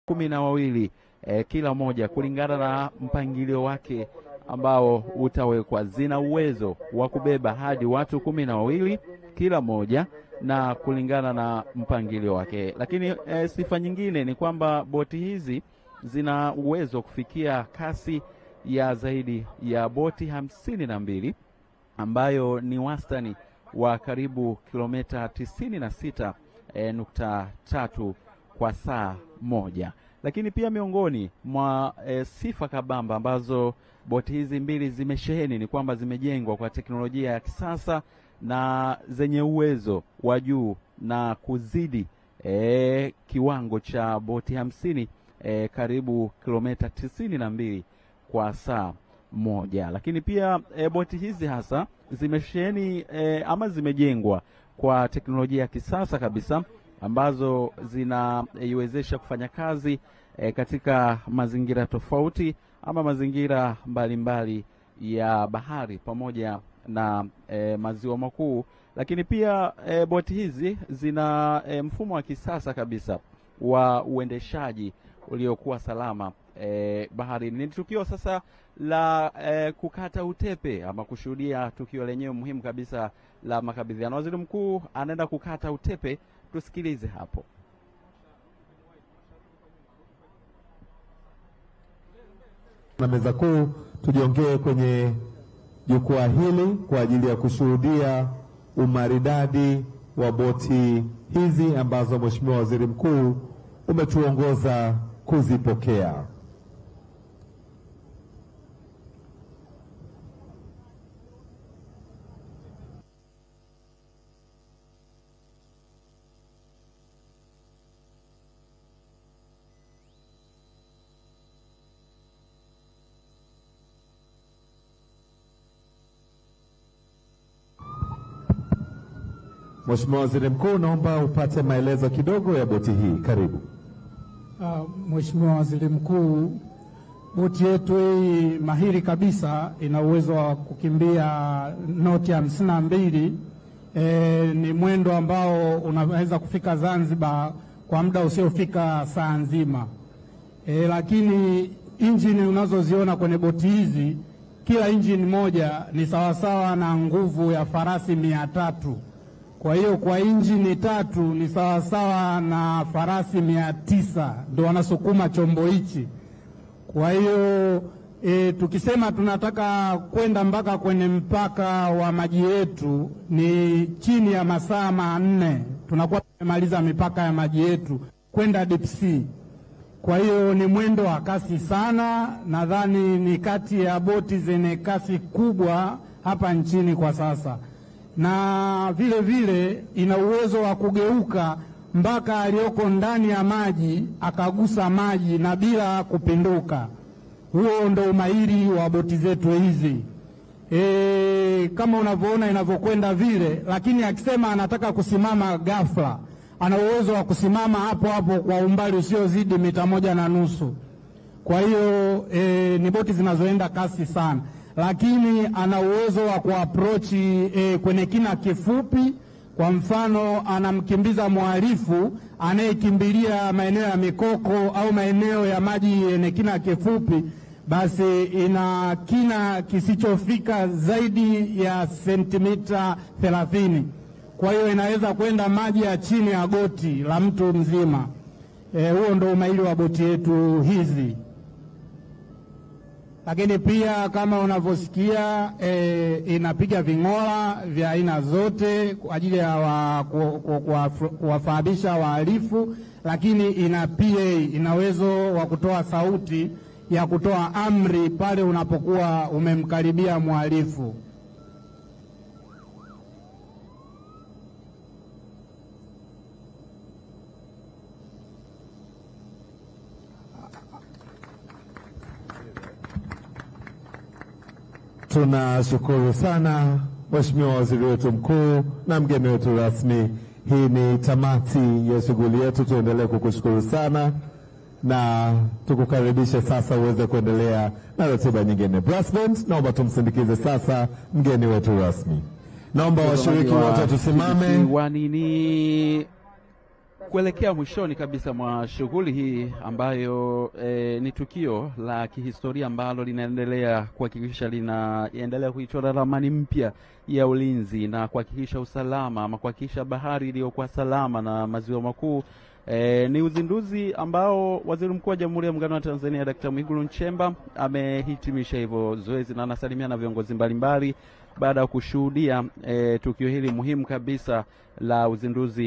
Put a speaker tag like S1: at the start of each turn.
S1: 12 kila moja kulingana na mpangilio wake ambao utawekwa. Zina uwezo wa kubeba hadi watu 12 kila moja na kulingana na mpangilio wake. Lakini sifa nyingine ni kwamba boti hizi zina uwezo kufikia kasi ya zaidi ya boti 52 ambayo ni wastani wa karibu kilomita 96.3 kwa saa moja. Lakini pia miongoni mwa sifa kabamba ambazo boti hizi mbili zimesheheni ni kwamba zimejengwa kwa teknolojia ya kisasa na zenye uwezo wa juu na kuzidi kiwango cha boti 50 karibu kilomita 92 kwa saa moja. Lakini pia boti hizi hasa zimesheheni ama zimejengwa kwa teknolojia ya kisasa kabisa ambazo zinaiwezesha kufanya kazi katika mazingira tofauti ama mazingira mbalimbali ya bahari pamoja na maziwa makuu. Lakini pia boti hizi zina mfumo wa kisasa kabisa wa uendeshaji uliokuwa salama baharini. Ni tukio sasa la kukata utepe ama kushuhudia tukio lenyewe muhimu kabisa la makabidhiano. Waziri Mkuu anaenda kukata utepe, tusikilize hapo.
S2: Na meza kuu tujiongee kwenye jukwaa hili kwa ajili ya kushuhudia umaridadi wa boti hizi ambazo Mheshimiwa Waziri Mkuu umetuongoza kuzipokea. Mheshimiwa Waziri Mkuu, naomba upate maelezo kidogo ya boti hii. Karibu.
S3: Mheshimiwa Waziri Mkuu, boti yetu hii mahiri kabisa ina uwezo wa kukimbia noti 52. Ni mwendo ambao unaweza kufika Zanzibar kwa muda usiofika saa nzima. Lakini injini unazoziona kwenye boti hizi, kila injini moja ni sawasawa na nguvu ya farasi 300. Kwa hiyo kwa injini 3 ni sawasawa na farasi 900 ndio wanasukuma chombo hichi. Kwa hiyo tukisema tunataka kwenda mpaka kwenye mpaka wa maji yetu ni chini ya masaa 4 tunakuwa tumemaliza mipaka ya maji yetu kwenda deep sea. Kwa hiyo ni mwendo wa kasi sana, nadhani ni kati ya boti zenye kasi kubwa hapa nchini kwa sasa. Na vile vile ina uwezo wa kugeuka mpaka aliyoko ndani ya maji akagusa maji na bila kupinduka. Huo ndo umahiri wa boti zetu hizi. Kama unavyoona inavyokwenda vile, lakini akisema anataka kusimama ghafla, ana uwezo wa kusimama hapo hapo kwa umbali usiozidi mita 1.5. Kwa hiyo ni boti zinazoenda kasi sana, lakini ana uwezo wa kuapproach kwenye kina kifupi. Kwa mfano, anamkimbiza mhalifu anayekimbilia maeneo ya mikoko au maeneo ya maji yenye kina kifupi, basi ina kina kisichofika zaidi ya sentimita 30. Kwa hiyo inaweza kwenda maji ya chini ya goti la mtu mzima. Huo ndio umahiri wa boti yetu hizi. Lakini pia kama unavyosikia inapiga ving'ola vya aina zote kwa ajili ya kuwafahabisha wahalifu, lakini ina PA, ina uwezo wa kutoa sauti ya kutoa amri pale unapokuwa umemkaribia mhalifu.
S2: Tunashukuru sana Mheshimiwa Waziri wetu Mkuu na mgeni wetu rasmi. Hii ni tamati ya shughuli yetu. Tuendelee kukushukuru sana na tukukaribishe sasa uweze kuendelea na ratiba nyingine. Brass band, naomba tumsindikize sasa mgeni wetu rasmi. Naomba washiriki wote tusimame.
S1: kuelekea mwishoni kabisa mwa shughuli hii ambayo ni tukio la kihistoria ambalo linaendelea kuhakikisha linaendelea kuichora ramani mpya ya ulinzi na kuhakikisha usalama ama kuhakikisha bahari iliyokuwa salama na maziwa makuu. Ni uzinduzi ambao Waziri Mkuu wa Jamhuri ya Muungano wa Tanzania Dr. Mwigulu Nchemba amehitimisha hivyo zoezi na anasalimia na viongozi mbalimbali baada ya kushuhudia tukio hili muhimu kabisa la uzinduzi